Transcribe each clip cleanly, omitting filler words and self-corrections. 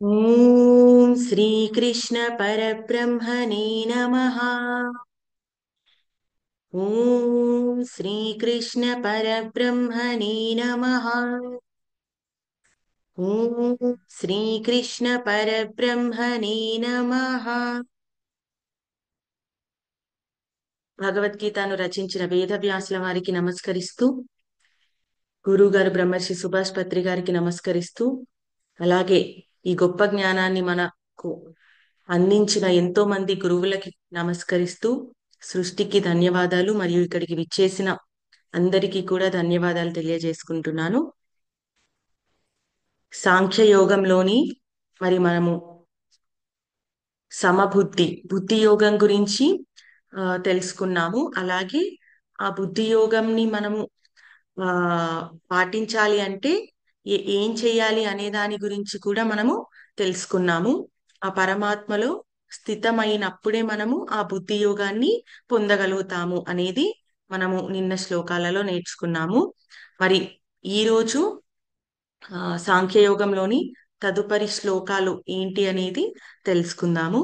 ఓం శ్రీకృష్ణ పరబ్రహ్మణే నమః. ఓం శ్రీకృష్ణ పరబ్రహ్మణే నమః. ఓం శ్రీకృష్ణ పరబ్రహ్మణే నమః. భగవద్గీతను రచించిన వేదవ్యాసుల వారికి నమస్కరిస్తూ, గురువుగారు బ్రహ్మర్షి సుభాష్ పత్రి గారికి నమస్కరిస్తూ, అలాగే ఈ గొప్ప జ్ఞానాన్ని మనకు అందించిన ఎంతో మంది గురువులకి నమస్కరిస్తూ, సృష్టికి ధన్యవాదాలు మరియు ఇక్కడికి విచ్చేసిన అందరికీ కూడా ధన్యవాదాలు తెలియజేసుకుంటున్నాను. సాంఖ్య యోగంలోని మనము బుద్ధి యోగం గురించి తెలుసుకున్నాము. అలాగే ఆ బుద్ధి యోగంని మనము ఆ పాటించాలి అంటే ఏం చేయాలి అనే దాని గురించి కూడా మనము తెలుసుకున్నాము. ఆ పరమాత్మలో స్థితమైనప్పుడే మనము ఆ బుద్ధి యోగాన్ని పొందగలుగుతాము అనేది మనము నిన్న శ్లోకాలలో నేర్చుకున్నాము. మరి ఈ రోజు సాంఖ్యయోగంలోని తదుపరి శ్లోకాలు ఏంటి అనేది తెలుసుకుందాము.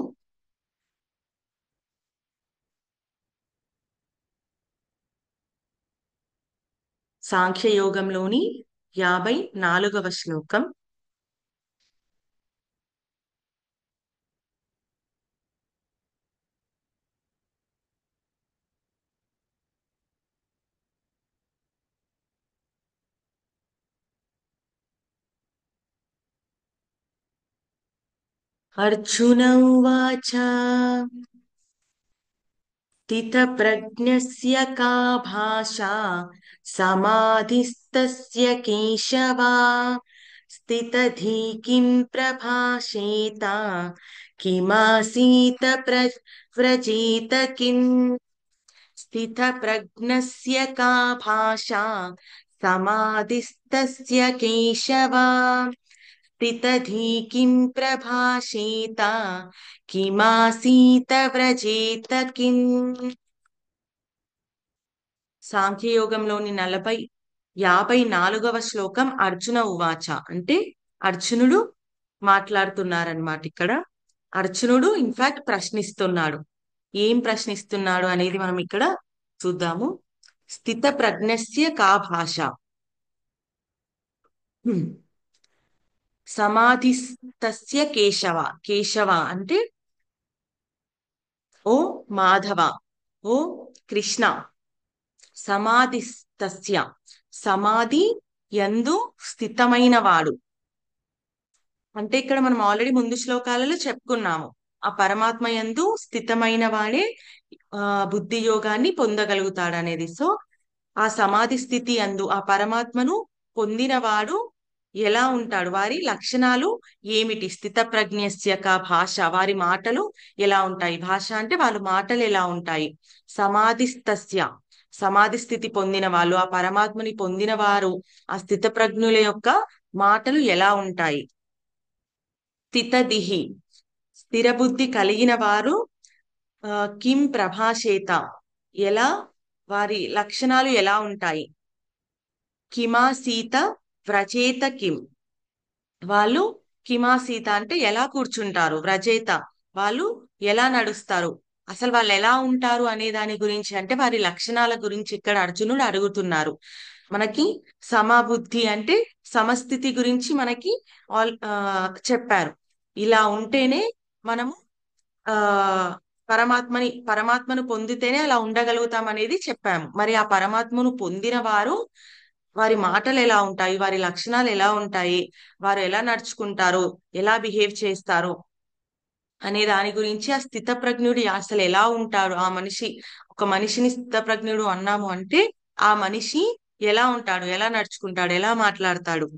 సాంఖ్యయోగంలోని 54వ శ్లోకం. అర్జున ఉవాచ స్థితప్రజ్ఞస్య కా భాషా సమాధిస్తస్య కేశవ స్థితధీ కిం ప్రభాషేత కిమాసీత వ్రజేత కిం. స్థితప్రజ్ఞస్య కా భాషా సమాధిస్తస్య కేశవ స్థితధీ కిం ప్రభాషేత కిమాసీత వ్రజేత కిం. సాంఖ్యయోగంలోని 54వ శ్లోకం. అర్జున ఉవాచ అంటే అర్జునుడు మాట్లాడుతున్నారనమాట. ఇక్కడ అర్జునుడు ఇన్ఫాక్ట్ ప్రశ్నిస్తున్నాడు. ఏం ప్రశ్నిస్తున్నాడు అనేది మనం ఇక్కడ చూద్దాము. స్థిత ప్రజ్ఞస్య కా భాష. సమాధిస్తస్య కేశవ. కేశవ అంటే ఓ మాధవ, ఓ కృష్ణ. సమాధిస్తస్య సమాధి యందు స్థితమైన వాడు అంటే ఇక్కడ మనం ఆల్రెడీ ముందు శ్లోకాలలో చెప్పుకున్నాము. ఆ పరమాత్మ యందు స్థితమైన వాడే బుద్ధి యోగాన్ని పొందగలుగుతాడు అనేది. సో ఆ సమాధి స్థితి యందు ఆ పరమాత్మను పొందినవాడు ఎలా ఉంటాడు, వారి లక్షణాలు ఏమిటి? స్థిత ప్రజ్ఞస్య కా భాష, వారి మాటలు ఎలా ఉంటాయి? భాష అంటే వాళ్ళ మాటలు ఎలా ఉంటాయి? సమాధిస్తస్య సమాధి స్థితి పొందిన వాళ్ళు, ఆ పరమాత్మని పొందిన వారు, ఆ స్థిత ప్రజ్ఞుల యొక్క మాటలు ఎలా ఉంటాయి? స్థితదిహి స్థిరబుద్ధి కలిగిన వారు కిం ప్రభాషేత ఎలా, వారి లక్షణాలు ఎలా ఉంటాయి? కిమాసీత వ్రజేత కిం వాళ్ళు కిమాసీత అంటే ఎలా కూర్చుంటారు, వ్రజేత వాళ్ళు ఎలా నడుస్తారు, అసలు వాళ్ళు ఎలా ఉంటారు అనే దాని గురించి, అంటే వారి లక్షణాల గురించి ఇక్కడ అర్జునుడు అడుగుతున్నారు. మనకి సమబుద్ధి అంటే సమస్థితి గురించి మనకి చెప్పారు. ఇలా ఉంటేనే మనము ఆ పరమాత్మను పొందితేనే అలా ఉండగలుగుతాం అనేది చెప్పాము. మరి ఆ పరమాత్మను పొందిన వారు, వారి మాటలు ఎలా ఉంటాయి, వారి లక్షణాలు ఎలా ఉంటాయి, వారు ఎలా నడుచుకుంటారు, ఎలా బిహేవ్ చేస్తారు అనే దాని గురించి, ఆ స్థితప్రజ్ఞుడు అసలు ఎలా ఉంటాడు, ఆ మనిషి, ఒక మనిషిని స్థితప్రజ్ఞుడు అన్నాము అంటే ఆ మనిషి ఎలా ఉంటాడు, ఎలా నడుచుకుంటాడు, ఎలా మాట్లాడతాడు,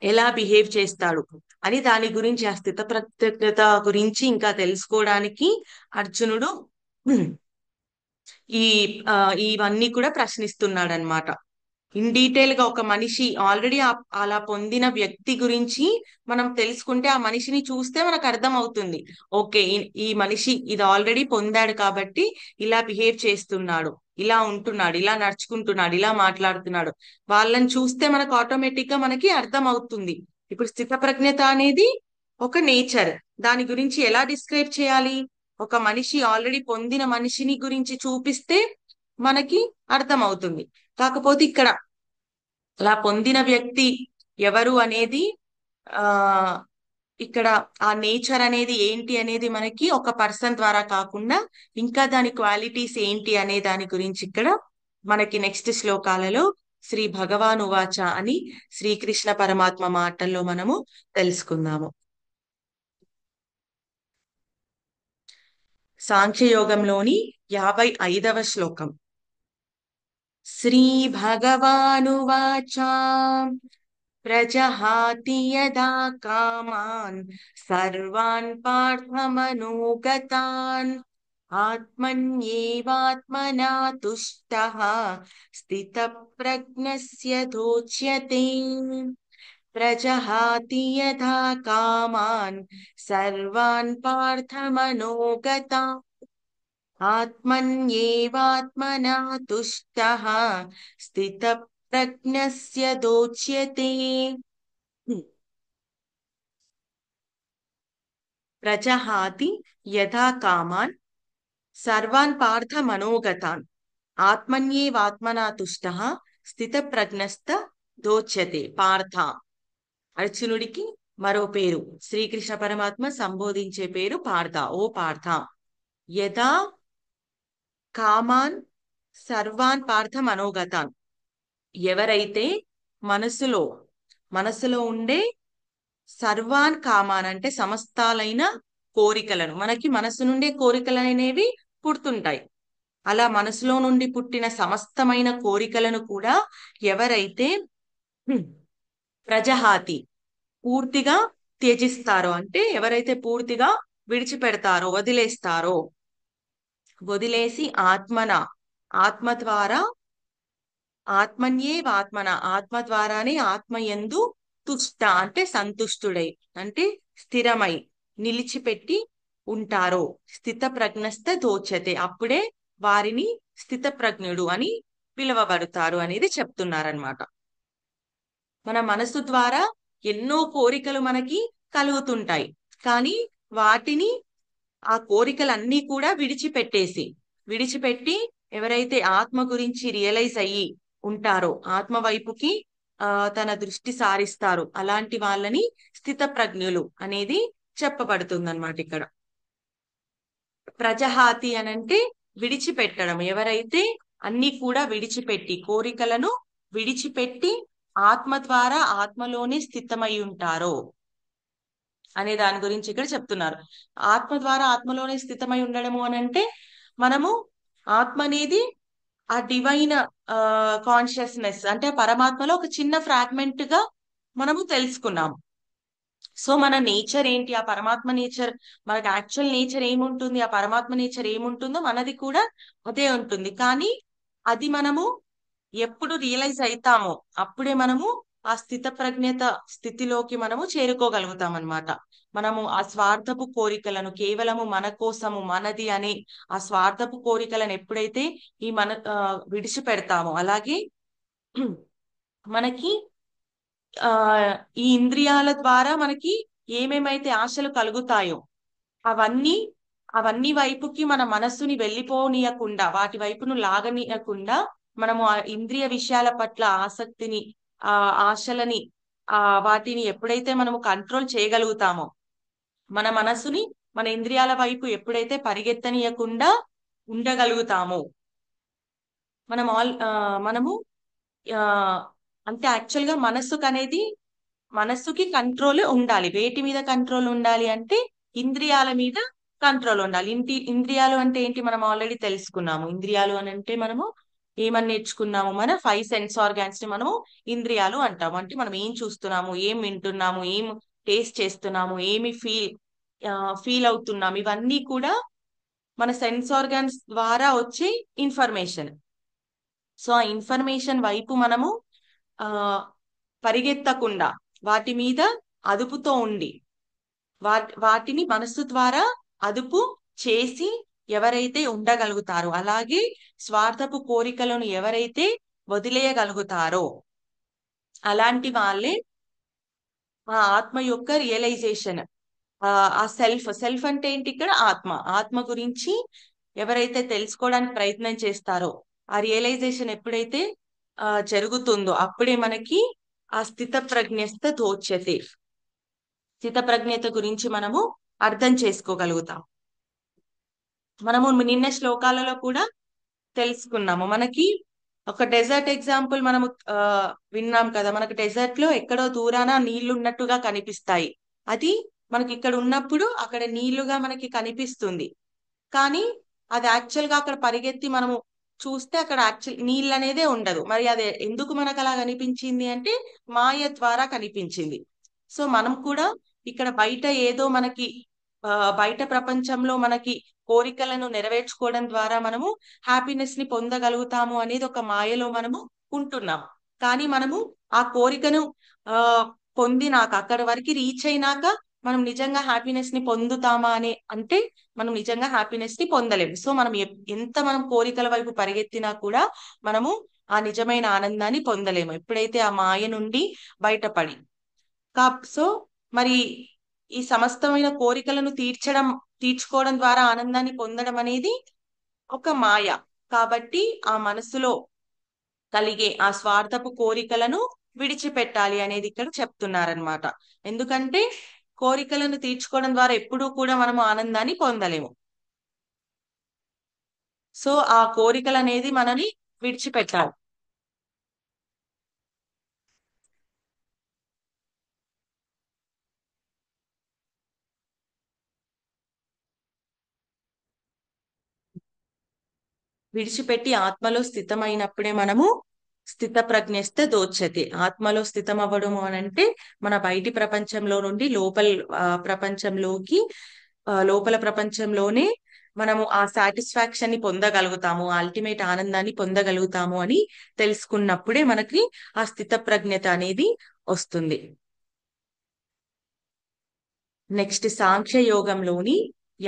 ఎలా బిహేవ్ చేస్తాడు అని దాని గురించి, ఆ స్థిత ప్రజ్ఞత గురించి ఇంకా తెలుసుకోవడానికి అర్జునుడు ఈ ఇవన్నీ కూడా ప్రశ్నిస్తున్నాడు అనమాట. ఇన్ డీటెయిల్ గా ఒక మనిషి ఆల్రెడీ అలా పొందిన వ్యక్తి గురించి మనం తెలుసుకుంటే, ఆ మనిషిని చూస్తే మనకు అర్థం అవుతుంది. ఓకే, ఈ మనిషి ఇది ఆల్రెడీ పొందాడు కాబట్టి ఇలా బిహేవ్ చేస్తున్నాడు, ఇలా ఉంటున్నాడు, ఇలా నడుచుకుంటున్నాడు, ఇలా మాట్లాడుతున్నాడు. వాళ్ళని చూస్తే మనకు ఆటోమేటిక్ గా మనకి అర్థం అవుతుంది. ఇప్పుడు స్థిత ప్రజ్ఞత అనేది ఒక నేచర్. దాని గురించి ఎలా డిస్క్రైబ్ చేయాలి? ఒక మనిషి ఆల్రెడీ పొందిన మనిషిని గురించి చూపిస్తే మనకి అర్థమవుతుంది. కాకపోతే ఇక్కడ అలా పొందిన వ్యక్తి ఎవరు అనేది ఆ ఇక్కడ ఆ నేచర్ అనేది ఏంటి అనేది మనకి ఒక పర్సన్ ద్వారా కాకుండా ఇంకా దాని క్వాలిటీస్ ఏంటి అనే దాని గురించి ఇక్కడ మనకి నెక్స్ట్ శ్లోకాలలో శ్రీ భగవాను వాచ అని శ్రీకృష్ణ పరమాత్మ మాటల్లో మనము తెలుసుకుందాము. సాంఖ్యయోగంలోని 55వ శ్లోకం. శ్రీ భగవానువాచ ప్రజహాతి యదా కామాన్ సర్వాన్ పార్థమనోగతాన్ ఆత్మన్యేవాత్మనా తుష్టః స్థితప్రజ్ఞస్య దోచ్యతే. ప్రజహాతి యథా కామాన్ సర్వాన్ పార్థమనోగతాన్ ఆత్మన్యేవాత్మనా తుష్టః స్థితప్రజ్ఞస్య దోచ్యతే. ప్రజహాతి యథా కామాన్ సర్వాన్ పార్థ మనోగతాన్ ఆత్మన్యేవాత్మనా తుష్టః స్థితప్రజ్ఞస్త దోచ్యతే. పార్థ అర్జునుడికి మరో పేరు. శ్రీకృష్ణ పరమాత్మ సంబోధించే పేరు పార్థ. ఓ పార్థ, యథా కామాన్ సర్వాన్ పార్థ మనోగతాన్, ఎవరైతే మనసులో ఉండే సర్వాన్ కామాన్ అంటే సమస్తాలైన కోరికలను, మనకి మనసు నుండే కోరికలు అనేవి పుడుతుంటాయి. అలా మనసులో నుండి పుట్టిన సమస్తమైన కోరికలను కూడా ఎవరైతే ప్రజహాతి పూర్తిగా త్యజిస్తారో, అంటే ఎవరైతే పూర్తిగా విడిచిపెడతారో, వదిలేసి ఆత్మ ద్వారా ఆత్మ ద్వారానే ఆత్మయందు తుష్ట అంటే సంతుష్టుడై, అంటే స్థిరమై నిలిచిపెట్టి ఉంటారో స్థిత ప్రజ్ఞస్థ దోచతే, అప్పుడే వారిని స్థిత ప్రజ్ఞుడు అని పిలువబడతారు అనేది చెప్తున్నారనమాట. మన మనసు ద్వారా ఎన్నో కోరికలు మనకి కలుగుతుంటాయి, కానీ వాటిని ఆ కోరికలన్నీ కూడా విడిచిపెట్టి ఎవరైతే ఆత్మ గురించి రియలైజ్ అయ్యి ఉంటారో, ఆత్మ వైపుకి తన దృష్టి సారిస్తారు, అలాంటి వాళ్ళని స్థిత ప్రజ్ఞులు అనేది చెప్పబడుతుందన్నమాట. ఇక్కడ ప్రజహాతి అనంటే విడిచిపెట్టడం. ఎవరైతే అన్ని కూడా విడిచిపెట్టి, కోరికలను విడిచిపెట్టి ఆత్మ ద్వారా ఆత్మలోనే స్థితమై ఉంటారో అనే దాని గురించి ఇక్కడ చెప్తున్నారు. ఆత్మ ద్వారా ఆత్మలోనే స్థితమై ఉండడము అనంటే మనము ఆత్మ అనేది ఆ డివైన్ కాన్షియస్నెస్ అంటే పరమాత్మలో ఒక చిన్న ఫ్రాగ్మెంట్ గా మనము తెలుసుకున్నాము. సో మన నేచర్ ఏంటి, ఆ పరమాత్మ నేచర్, మనకి యాక్చువల్ నేచర్ ఏముంటుంది, ఆ పరమాత్మ నేచర్ ఏముంటుందో మనది కూడా అదే ఉంటుంది. కానీ అది మనము ఎప్పుడు రియలైజ్ అవుతామో అప్పుడే మనము ఆ స్థిత ప్రజ్ఞత స్థితిలోకి మనము చేరుకోగలుగుతాం అన్నమాట. మనము ఆ స్వార్థపు కోరికలను, కేవలము మన కోసము మనది అనే ఆ స్వార్థపు కోరికలను ఎప్పుడైతే విడిచిపెడతామో, అలాగే మనకి ఆ ఈ ఇంద్రియాల ద్వారా మనకి ఏమేమైతే ఆశలు కలుగుతాయో అవన్నీ వైపుకి మన మనస్సుని వెళ్ళిపోనీయకుండా, వాటి వైపును లాగనీయకుండా మనము ఆ ఇంద్రియ విషయాల పట్ల ఆసక్తిని, ఆ ఆశలని, వాటిని ఎప్పుడైతే మనము కంట్రోల్ చేయగలుగుతామో, మన మనసుని మన ఇంద్రియాల వైపు ఎప్పుడైతే పరిగెత్తనీయకుండా ఉండగలుగుతామో, మనము ఆ అంటే యాక్చువల్ గా మనస్సుకి కంట్రోల్ ఉండాలి. వేటి మీద కంట్రోల్ ఉండాలి అంటే ఇంద్రియాల మీద కంట్రోల్ ఉండాలి. ఇంద్రియాలు అంటే ఏంటి మనం ఆల్రెడీ తెలుసుకున్నాము. ఇంద్రియాలు అని అంటే మనము ఏమని నేర్చుకున్నాము, మన 5 సెన్స్ ఆర్గాన్స్ ని మనము ఇంద్రియాలు అంటాము. అంటే మనం ఏం చూస్తున్నాము, ఏం వింటున్నాము, ఏం టేస్ట్ చేస్తున్నాము, ఏమి ఫీల్ అవుతున్నాము, ఇవన్నీ కూడా మన సెన్స్ ఆర్గాన్స్ ద్వారా వచ్చే ఇన్ఫర్మేషన్. సో ఆ ఇన్ఫర్మేషన్ వైపు మనము ఆ పరిగెత్తకుండా వాటి మీద అదుపుతో ఉండి వాటిని మనస్సు ద్వారా అదుపు చేసి ఎవరైతే ఉండగలుగుతారో, అలాగే స్వార్థపు కోరికలను ఎవరైతే వదిలేయగలుగుతారో అలాంటి వాళ్ళే ఆ ఆత్మ యొక్క రియలైజేషన్ ఆ ఆ సెల్ఫ్ అంటే ఏంటి ఇక్కడ? ఆత్మ. ఆత్మ గురించి ఎవరైతే తెలుసుకోవడానికి ప్రయత్నం చేస్తారో, ఆ రియలైజేషన్ ఎప్పుడైతే జరుగుతుందో అప్పుడే మనకి ఆ స్థిత ప్రజ్ఞస్థ దోచ్యతే, స్థిత ప్రజ్ఞత గురించి మనము అర్థం చేసుకోగలుగుతాం. మనము నిన్న శ్లోకాలలో కూడా తెలుసుకున్నాము. మనకి ఒక డెజర్ట్ ఎగ్జాంపుల్ మనము ఆ విన్నాం కదా. మనకి డెజర్ట్ లో ఎక్కడో దూరాన నీళ్లు ఉన్నట్టుగా కనిపిస్తాయి. అది మనకి ఇక్కడ ఉన్నప్పుడు అక్కడ నీళ్లుగా మనకి కనిపిస్తుంది. కానీ అది యాక్చువల్ గా అక్కడ పరిగెత్తి మనము చూస్తే అక్కడ యాక్చువల్ నీళ్ళు అనేదే ఉండదు. మరి అది ఎందుకు మనకు అలా కనిపించింది అంటే మాయ ద్వారా కనిపించింది. సో మనం కూడా ఇక్కడ బయట ఏదో మనకి బయట ప్రపంచంలో మనకి కోరికలను నెరవేర్చుకోవడం ద్వారా మనము హ్యాపీనెస్ ని పొందగలుగుతాము అనేది ఒక మాయలో మనము ఉంటున్నాం. కానీ మనము ఆ కోరికను ఆ పొందినాక, అక్కడ వరకు రీచ్ అయినాక మనం నిజంగా హ్యాపీనెస్ ని పొందుతామా అని అంటే మనం నిజంగా హ్యాపీనెస్ ని పొందలేము. సో మనం ఎంత మనం కోరికల వైపు పరిగెత్తినా కూడా మనము ఆ నిజమైన ఆనందాన్ని పొందలేము ఎప్పుడైతే ఆ మాయ నుండి బయటపడి. సో మరి ఈ సమస్తమైన కోరికలను తీర్చుకోవడం ద్వారా ఆనందాన్ని పొందడం అనేది ఒక మాయ. కాబట్టి ఆ మనసులో కలిగే ఆ స్వార్థపు కోరికలను విడిచిపెట్టాలి అనేది ఇక్కడ చెప్తున్నారనమాట. ఎందుకంటే కోరికలను తీర్చుకోవడం ద్వారా ఎప్పుడూ కూడా మనము ఆనందాన్ని పొందలేము. సో ఆ కోరికలు అనేది మనని విడిచిపెట్టాలి. విడిచిపెట్టి ఆత్మలో స్థితమైనప్పుడే మనము స్థిత ప్రజ్ఞస్థ దోచతే. ఆత్మలో స్థితం అవ్వడము అని అంటే మన బయటి ప్రపంచంలో నుండి ప్రపంచంలోకి లోపల ప్రపంచంలోనే మనము ఆ సాటిస్ఫాక్షన్ ని పొందగలుగుతాము, అల్టిమేట్ ఆనందాన్ని పొందగలుగుతాము అని తెలుసుకున్నప్పుడే మనకి ఆ స్థిత ప్రజ్ఞత అనేది వస్తుంది. నెక్స్ట్ సాంఖ్య యోగంలోని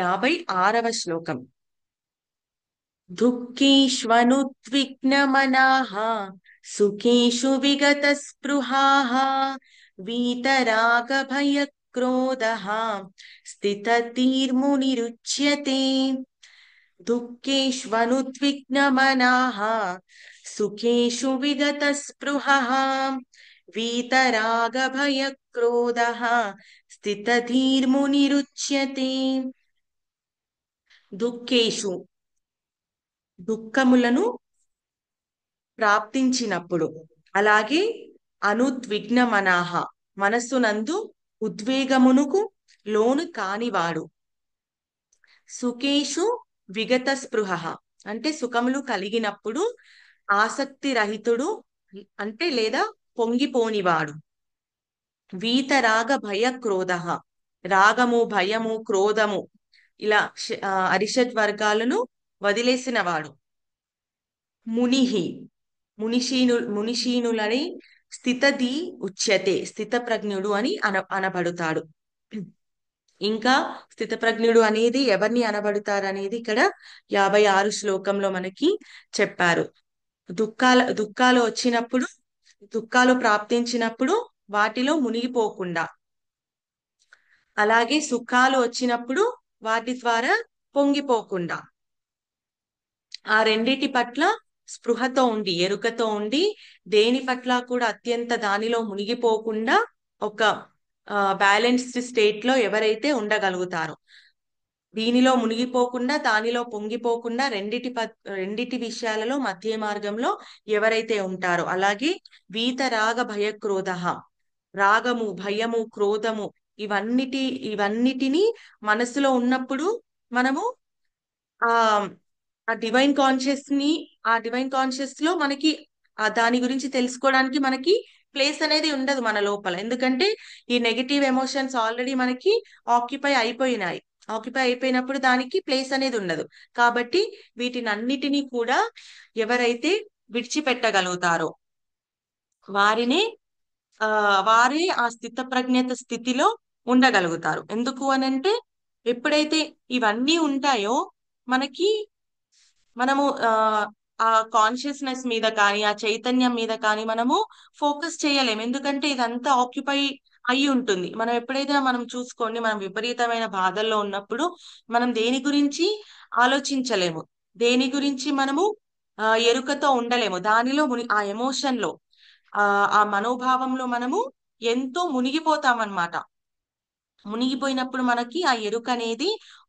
56వ శ్లోకం. దుఃఖేష్వనుద్విగ్నమనాః సుఖేషు విగత స్పృహాః వీతరాగభయక్రోధః స్థితధీర్మునిరుచ్యతే. దుఃఖేష్వనుద్విగ్నమనాః సుఖేషు విగత స్పృహః వీతరాగభయక్రోధః స్థితధీర్మునిరుచ్యతే. దుఃఖేషు దుఃఖములను ప్రాప్తించినప్పుడు, అలాగే అనుద్విగ్నమనాహ మనస్సునందు ఉద్వేగమునకు లోను కానివాడు, సుఖేషు విగత స్పృహ అంటే సుఖములు కలిగినప్పుడు ఆసక్తి రహితుడు అంటే లేదా పొంగిపోనివాడు, వీతరాగ భయ క్రోధ రాగము భయము క్రోధము ఇలా అరిషడ్ వర్గాలను వదిలేసినవాడు, మునిహి మునిషీనులని స్థితది ఉచ్యతే స్థిత ప్రజ్ఞుడు అని అనబడుతాడు. ఇంకా స్థిత ప్రజ్ఞుడు అనేది ఎవరిని అనబడుతారు అనేది ఇక్కడ 56 శ్లోకంలో మనకి చెప్పారు. దుఃఖాలు వచ్చినప్పుడు, దుఃఖాలు ప్రాప్తించినప్పుడు వాటిలో మునిగిపోకుండా, అలాగే సుఖాలు వచ్చినప్పుడు వాటి ద్వారా పొంగిపోకుండా, ఆ రెండిటి పట్ల స్పృహతో ఉండి ఎరుకతో ఉండి దేని పట్ల కూడా అత్యంత దానిలో మునిగిపోకుండా ఒక బ్యాలెన్స్డ్ స్టేట్ లో ఎవరైతే ఉండగలుగుతారో, దీనిలో మునిగిపోకుండా దానిలో పొంగిపోకుండా రెండిటి విషయాలలో మధ్య మార్గంలో ఎవరైతే ఉంటారో, అలాగే వీతరాగ భయ క్రోధ రాగము భయము క్రోధము ఇవన్నిటిని మనసులో ఉన్నప్పుడు మనము ఆ ఆ డివైన్ కాన్షియస్ లో మనకి దాని గురించి తెలుసుకోవడానికి మనకి ప్లేస్ అనేది ఉండదు మన లోపల. ఎందుకంటే ఈ నెగటివ్ ఎమోషన్స్ ఆల్రెడీ మనకి ఆక్యుపై అయిపోయినాయి. ఆక్యుపై అయిపోయినప్పుడు దానికి ప్లేస్ అనేది ఉండదు. కాబట్టి వీటినన్నిటినీ కూడా ఎవరైతే విడిచిపెట్టగలుగుతారో వారే ఆ స్థిత ప్రజ్ఞత స్థితిలో ఉండగలుగుతారు. ఎందుకు అనంటే ఎప్పుడైతే ఇవన్నీ ఉంటాయో మనకి మనము ఆ కాన్షియస్నెస్ మీద కానీ ఆ చైతన్యం మీద కానీ మనము ఫోకస్ చేయలేము. ఎందుకంటే ఇదంతా ఆక్యుపై అయి ఉంటుంది. మనం ఎప్పుడైతే మనం చూసుకోండి, మనం విపరీతమైన బాధల్లో ఉన్నప్పుడు మనం దేని గురించి ఆలోచించలేము. దేని గురించి మనము ఎరుకతో ఉండలేము. దానిలో ఆ ఎమోషన్ లో ఆ మనోభావంలో మనము ఎంతో మునిగిపోతామన్నమాట. మునిగిపోయినప్పుడు మనకి ఆ ఎరుక అనేది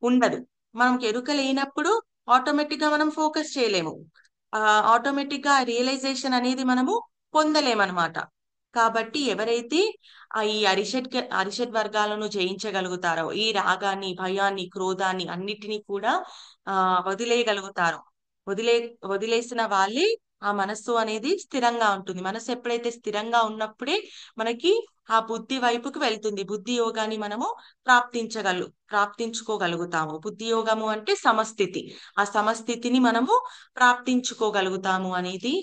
ఉండదు. మనకి ఎరుక లేనప్పుడు ఆటోమేటిక్ గా మనం ఫోకస్ చేయలేము. ఆ ఆటోమేటిక్ గా రియలైజేషన్ అనేది మనము పొందలేమన్నమాట. కాబట్టి ఎవరైతే ఈ అరిషడ్ వర్గాలను జయించగలుగుతారో, ఈ రాగాన్ని, భయాన్ని, క్రోధాన్ని అన్నిటినీ కూడా వదిలేయగలుగుతారో, వదిలే వదిలేసిన వాళ్ళే ఆ మనస్సు అనేది స్థిరంగా ఉంటుంది. మనసు ఎప్పుడైతే స్థిరంగా ఉన్నప్పుడే మనకి ఆ బుద్ధి వైపుకు వెళ్తుంది. బుద్ధి యోగాన్ని మనము ప్రాప్తించుకోగలుగుతాము. బుద్ధి యోగము అంటే సమస్థితి. ఆ సమస్థితిని మనము ప్రాప్తించుకోగలుగుతాము అనేది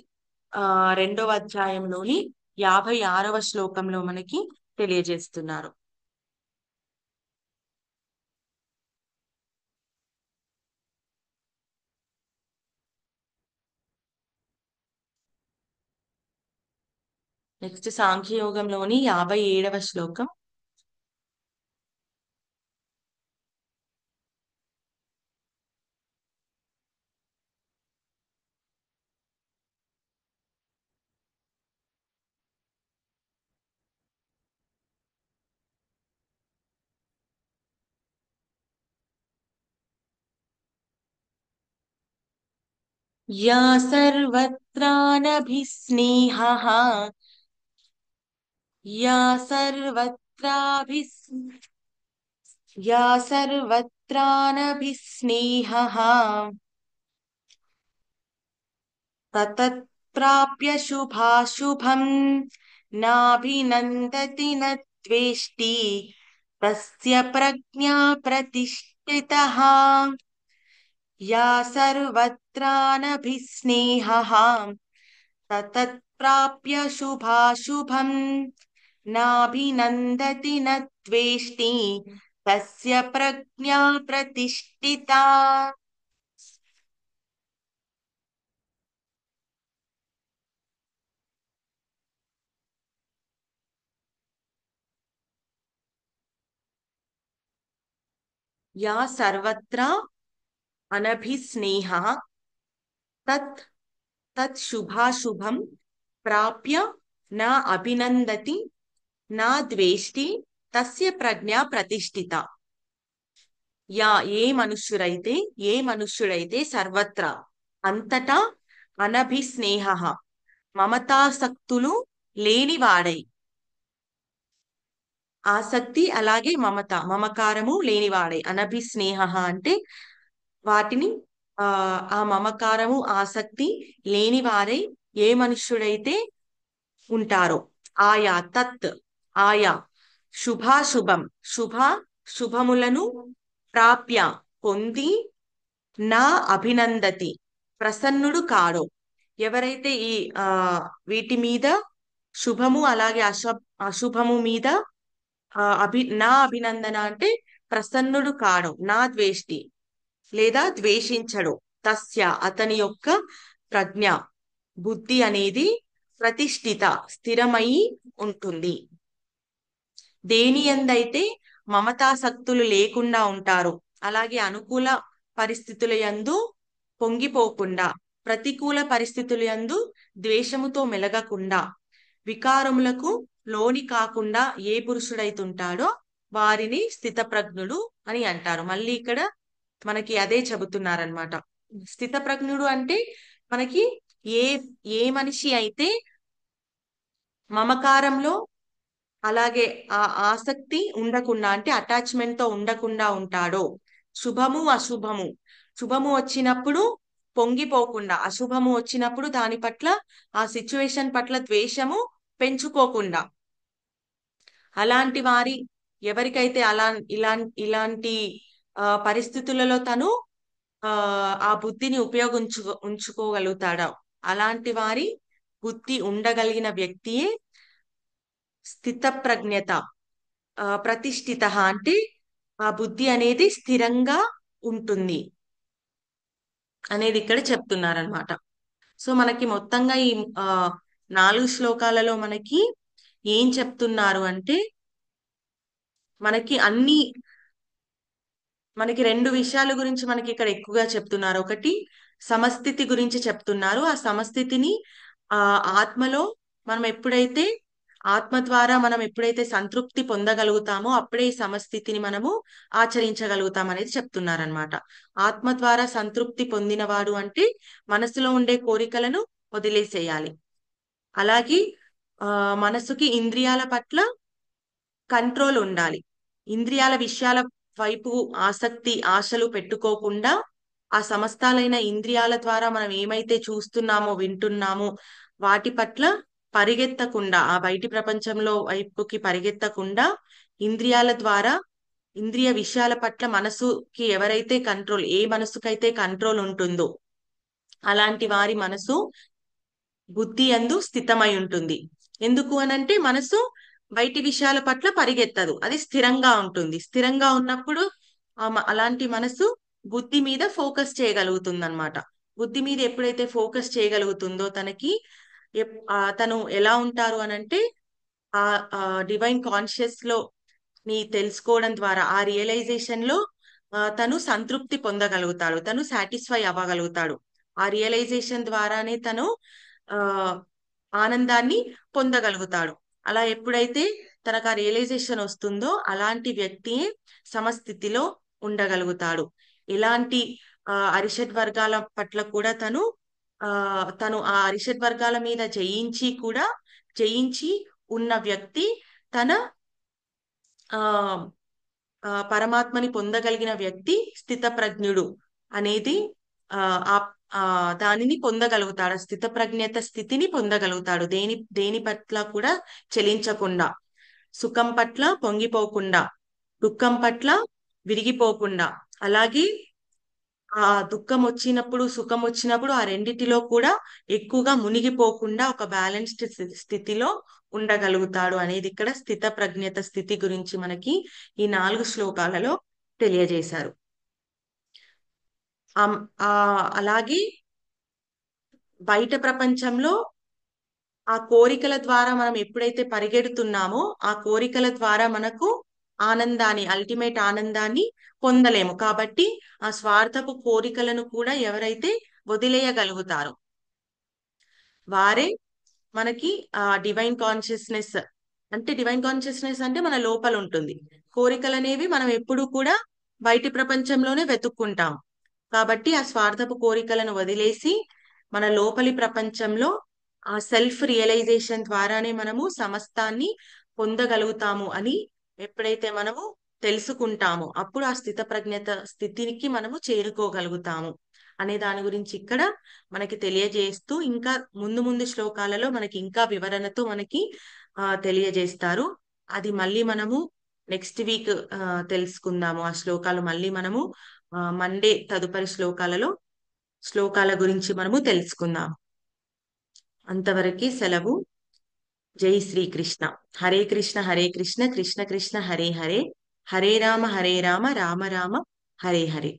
ఆ రెండవ అధ్యాయంలోని 56వ శ్లోకంలో మనకి తెలియజేస్తున్నారు. నెక్స్ట్ సాంఖ్యయోగంలోని 57వ శ్లోకం. యా సర్వత్రానభిస్నేహః యా సర్వత్రాభిస్ యా సర్వత్రానభిస్నేహః తతత్ప్రాప్య శుభాశుభం నాభినందతి న ద్వేష్టి తస్య ప్రజ్ఞా ప్రతిష్ఠితః. యా సర్వత్రానభిస్నేహః తతత్ప్రాప్య శుభాశుభం నాభినందతి న ద్వేష్టి తస్య ప్రజ్ఞా ప్రతిష్ఠితా. యా సర్వత్రా అనభిస్నేహ తత్ తత్ శుభాశుభం ప్రాప్య నా అభినందతి నా ద్వేష్టి తస్య ప్రజ్ఞ ప్రతిష్ఠిత. యా ఏ మనుష్యుడైతే సర్వత్రా అంతటా అనభిస్నేహ మమతాసక్తులు లేనివాడై, ఆసక్తి అలాగే మమకారము లేనివాడై, అనభిస్నేహ అంటే వాటిని ఆ ఆ మమకారము ఆసక్తి లేనివారై ఏ మనుష్యుడైతే ఉంటారో, ఆయా తత్ ఆయా శుభాశుభం శుభ శుభములను ప్రాప్య పొంది నా అభినందతి ప్రసన్నుడు కాడో, ఎవరైతే ఈ ఆ వీటి మీద శుభము అలాగే అశుభము మీద నా అభినందన అంటే ప్రసన్నుడు కాడు, నా ద్వేష్టి లేదా ద్వేషించడు, తస్య అతని యొక్క ప్రజ్ఞ బుద్ధి అనేది ప్రతిష్ఠిత స్థిరమై ఉంటుంది. దేని యందైతే మమతాసక్తులు లేకుండా ఉంటారు, అలాగే అనుకూల పరిస్థితుల యందు పొంగిపోకుండా, ప్రతికూల పరిస్థితుల యందు ద్వేషముతో మెలగకుండా, వికారములకు లోని కాకుండా ఏ పురుషుడైతుంటాడో వారిని స్థితప్రజ్ఞుడు అని అంటారు. మళ్ళీ ఇక్కడ మనకి అదే చెబుతున్నారనమాట. స్థితప్రజ్ఞుడు అంటే మనకి ఏ ఏ మనిషి అయితే మమకారంలో అలాగే ఆ ఆసక్తి ఉండకుండా అంటే అటాచ్మెంట్ తో ఉండకుండా ఉంటాడో, శుభము అశుభము, శుభము వచ్చినప్పుడు పొంగిపోకుండా, అశుభము వచ్చినప్పుడు దాని పట్ల ఆ సిచ్యువేషన్ పట్ల ద్వేషము పెంచుకోకుండా, అలాంటి వారి ఎవరికైతే ఇలా ఇలాంటి పరిస్థితులలో తను ఆ ఆ బుద్ధిని ఉంచుకోగలుగుతాడో, అలాంటి వారి బుద్ధి ఉండగలిగిన వ్యక్తియే స్థితప్రజ్ఞత, ప్రతిష్ఠిత అంటే ఆ బుద్ధి అనేది స్థిరంగా ఉంటుంది అనేది ఇక్కడ చెప్తున్నారనమాట. సో మనకి మొత్తంగా ఈ ఆ 4 శ్లోకాలలో మనకి ఏం చెప్తున్నారు అంటే మనకి మనకి రెండు విషయాల గురించి మనకి ఇక్కడ ఎక్కువగా చెప్తున్నారు. ఒకటి సమస్థితి గురించి చెప్తున్నారు. ఆ సమస్థితిని ఆ ఆత్మలో మనం ఎప్పుడైతే ఆత్మ ద్వారా మనం ఎప్పుడైతే సంతృప్తి పొందగలుగుతామో అప్పుడే ఈ సమస్థితిని మనము ఆచరించగలుగుతాం అనేది చెప్తున్నారనమాట. ఆత్మ ద్వారా సంతృప్తి పొందినవాడు అంటే మనసులో ఉండే కోరికలను వదిలేసేయాలి. అలాగే మనసుకి ఇంద్రియాల పట్ల కంట్రోల్ ఉండాలి. ఇంద్రియాల విషయాల వైపు ఆసక్తి ఆశలు పెట్టుకోకుండా ఆ సమస్తాలైన ఇంద్రియాల ద్వారా మనం ఏమైతే చూస్తున్నామో వింటున్నామో వాటి పట్ల పరిగెత్తకుండా, ఆ బయటి ప్రపంచంలో వైపుకి పరిగెత్తకుండా ఇంద్రియాల ద్వారా ఇంద్రియ విషయాల పట్ల మనసుకి ఎవరైతే కంట్రోల్, ఏ మనసుకైతే కంట్రోల్ ఉంటుందో అలాంటి వారి మనసు బుద్ధి యందు స్థితమై ఉంటుంది. ఎందుకు అనంటే మనసు బయటి విషయాల పట్ల పరిగెత్తదు, అది స్థిరంగా ఉంటుంది. స్థిరంగా ఉన్నప్పుడు అలాంటి మనసు బుద్ధి మీద ఫోకస్ చేయగలుగుతుంది అనమాట. బుద్ధి మీద ఎప్పుడైతే ఫోకస్ చేయగలుగుతుందో తను ఎలా ఉంటారు అనంటే ఆ డివైన్ కాన్షియస్ లో ని తెలుసుకోవడం ద్వారా ఆ రియలైజేషన్ లో తను సంతృప్తి పొందగలుగుతాడు, తను సాటిస్ఫై అవ్వగలుగుతాడు. ఆ రియలైజేషన్ ద్వారానే తను ఆ ఆనందాన్ని పొందగలుగుతాడు. అలా ఎప్పుడైతే తనకు ఆ రియలైజేషన్ వస్తుందో అలాంటి వ్యక్తి సమస్థితిలో ఉండగలుగుతాడు. ఇలాంటి అరిషడ్ వర్గాల పట్ల కూడా తను ఆ అరిషడ్ వర్గాల మీద జయించి ఉన్న వ్యక్తి తన ఆ పరమాత్మని పొందగలిగిన వ్యక్తి స్థితప్రజ్ఞుడు అనేది ఆ ఆ ఆ దానిని పొందగలుగుతాడు. స్థితప్రజ్ఞత స్థితిని పొందగలుగుతాడు. దేని పట్ల కూడా చలించకుండా, సుఖం పట్ల పొంగిపోకుండా, దుఃఖం పట్ల విరిగిపోకుండా, అలాగే ఆ దుఃఖం వచ్చినప్పుడు సుఖం వచ్చినప్పుడు ఆ రెండిటిలో కూడా ఎక్కువగా మునిగిపోకుండా ఒక బ్యాలెన్స్డ్ స్థితిలో ఉండగలుగుతాడు అనేది ఇక్కడ స్థిత ప్రజ్ఞత స్థితి గురించి మనకి ఈ 4 శ్లోకాలలో తెలియజేశారు. అలాగే బయట ప్రపంచంలో ఆ కోరికల ద్వారా మనం ఎప్పుడైతే పరిగెడుతున్నామో ఆ కోరికల ద్వారా మనకు అల్టిమేట్ ఆనందాన్ని పొందలేము. కాబట్టి ఆ స్వార్థపు కోరికలను కూడా ఎవరైతే వదిలేయగలుగుతారో వారే మనకి ఆ డివైన్ కాన్షియస్నెస్ అంటే మన లోపల ఉంటుంది. కోరికలు అనేవి మనం ఎప్పుడు కూడా బయటి ప్రపంచంలోనే వెతుక్కుంటాం. కాబట్టి ఆ స్వార్థపు కోరికలను వదిలేసి మన లోపలి ప్రపంచంలో ఆ సెల్ఫ్ రియలైజేషన్ ద్వారానే మనము సమస్తాన్ని పొందగలుగుతాము అని ఎప్పుడైతే మనము తెలుసుకుంటామో అప్పుడు ఆ స్థిత ప్రజ్ఞత స్థితికి మనము చేరుకోగలుగుతాము అనే దాని గురించి ఇక్కడ మనకి తెలియజేస్తూ, ఇంకా ముందు ముందు శ్లోకాలలో మనకి ఇంకా వివరణతో మనకి తెలియజేస్తారు. అది మళ్ళీ మనము నెక్స్ట్ వీక్ తెలుసుకుందాము. ఆ శ్లోకాలు మళ్ళీ మనము మండే తదుపరి శ్లోకాల గురించి మనము తెలుసుకుందాం. అంతవరకు సెలవు. జై శ్రీకృష్ణ. హరే కృష్ణ హరే కృష్ణ కృష్ణ కృష్ణ హరే హరే, హరే రామ రామ రామ హరే హరే.